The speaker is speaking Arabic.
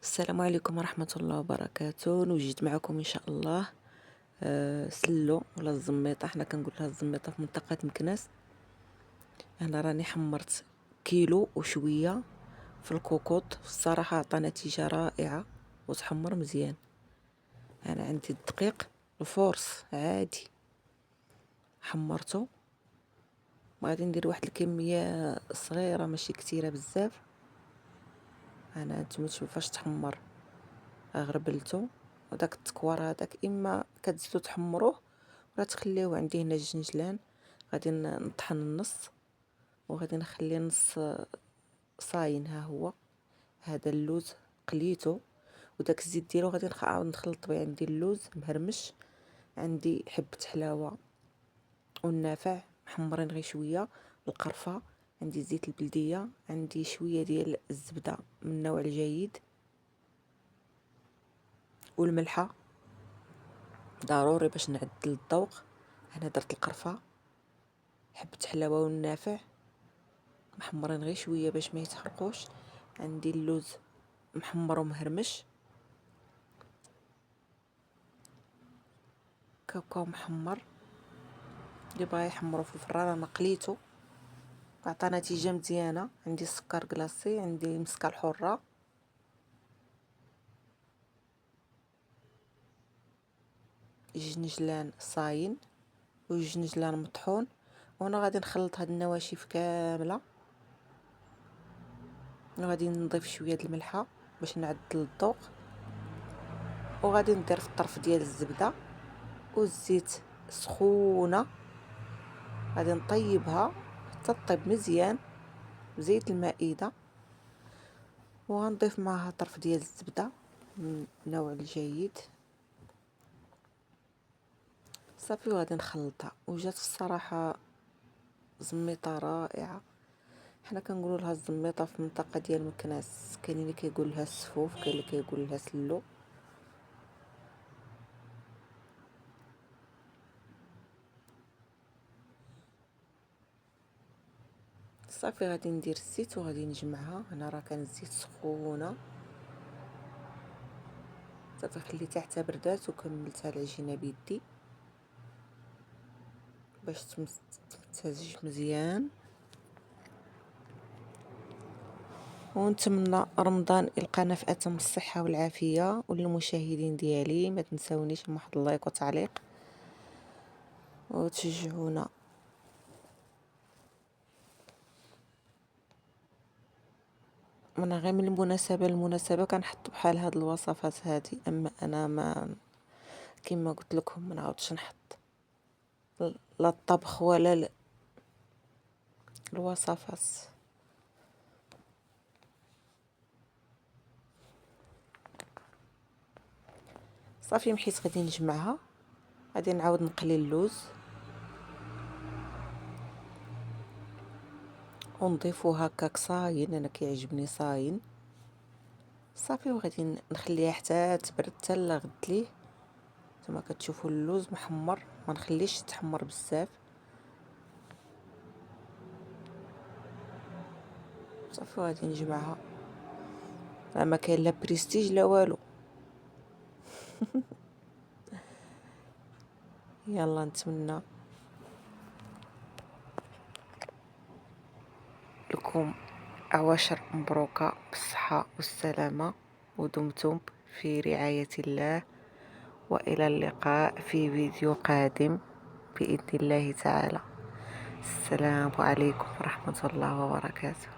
السلام عليكم ورحمة الله وبركاته. نوجد معكم إن شاء الله سلو ولا الزميطة، حنا كنقولها الزميطة في منطقة مكناس. أنا راني حمرت كيلو وشوية في الكوكوط، الصراحة عطى نتيجة رائعة وتحمر مزيان. أنا عندي الدقيق الفورس عادي حمرته، وغادي ندير واحد الكمية صغيرة ماشي كتيرة بزاف. أنا نتوما تشوفوا فاش تحمر غربلتو، وداك التكوار هذاك اما كتزيدو تحمروه ولا تخليوه. عندي هنا الجنجلان غادي نطحن النص وغادي نخلي النص صاين. ها هو هذا اللوز قليته، وداك الزيت ديالو غادي نعاود نخلط به. عندي اللوز مهرمش، عندي حبة حلاوة والنافع محمرين غير شوية، القرفة، عندي زيت البلدية، عندي شوية ديال الزبدة من النوع الجيد، والملحة ضروري باش نعدل الذوق. انا درت القرفه، حبه حلاوه والنافع محمرين غير شويه باش ما يتحرقوش. عندي اللوز محمر ومهرمش، كاوكاو محمر اللي بغا يحمرو في الفران. انا قليته عطى نتيجه مزيانه. عندي السكر كلاصي، عندي المسكه الحره، الجنجلان صاين والجنجلان مطحون. وانا غادي نخلط هاد النواشف كامله، وغادي نضيف شويه د الملحه باش نعدل الذوق، وغادي ندير في الطرف ديال الزبده والزيت سخونه. غادي نطيبها حتى طيب مزيان بزيت المائده، وغنضيف معها طرف ديال الزبده من النوع الجيد صافي. وغادي نخلطها وجات الصراحه زميطه رائعه. حنا كنقولوا لها الزميطه في المنطقه ديال مكناس، كاين اللي كيقول لها السفوف، كاين اللي كيقول لها سلو. صافي غادي ندير الزيت وغادي نجمعها. هنا راه كان الزيت سخونه صافي، خليتها حتى بردات وكملتها العجينه بيدي باش تمتزج مزيان. ونتمنى رمضان يلقانا في اتم الصحه والعافيه. وللمشاهدين ديالي ما تنساونيش من واحد اللايك وتعليق وتشجعونا. من غير من المناسبه للمناسبه كنحط بحال هاد الوصفات هادي، اما انا ما كما قلت لكم ما نعاودش نحط لا الطبخ ولا الوصفات. صافي محيت غادي نجمعها، غادي نعاود نقلي اللوز ونضيفو هكاك صاين. انا كيعجبني صاين صافي، وغادي نخليها حتى تبرد حتى لغد ليه. كما كتشوفوا اللوز محمر، ما نخليش يتحمر بزاف صافي. وغادي نجمعها، راه ما كاين لا بريستيج لا والو. يلا نتمنى لكم عواشر مبروكة بالصحة والسلامة، ودمتم في رعاية الله. وإلى اللقاء في فيديو قادم بإذن الله تعالى. السلام عليكم ورحمة الله وبركاته.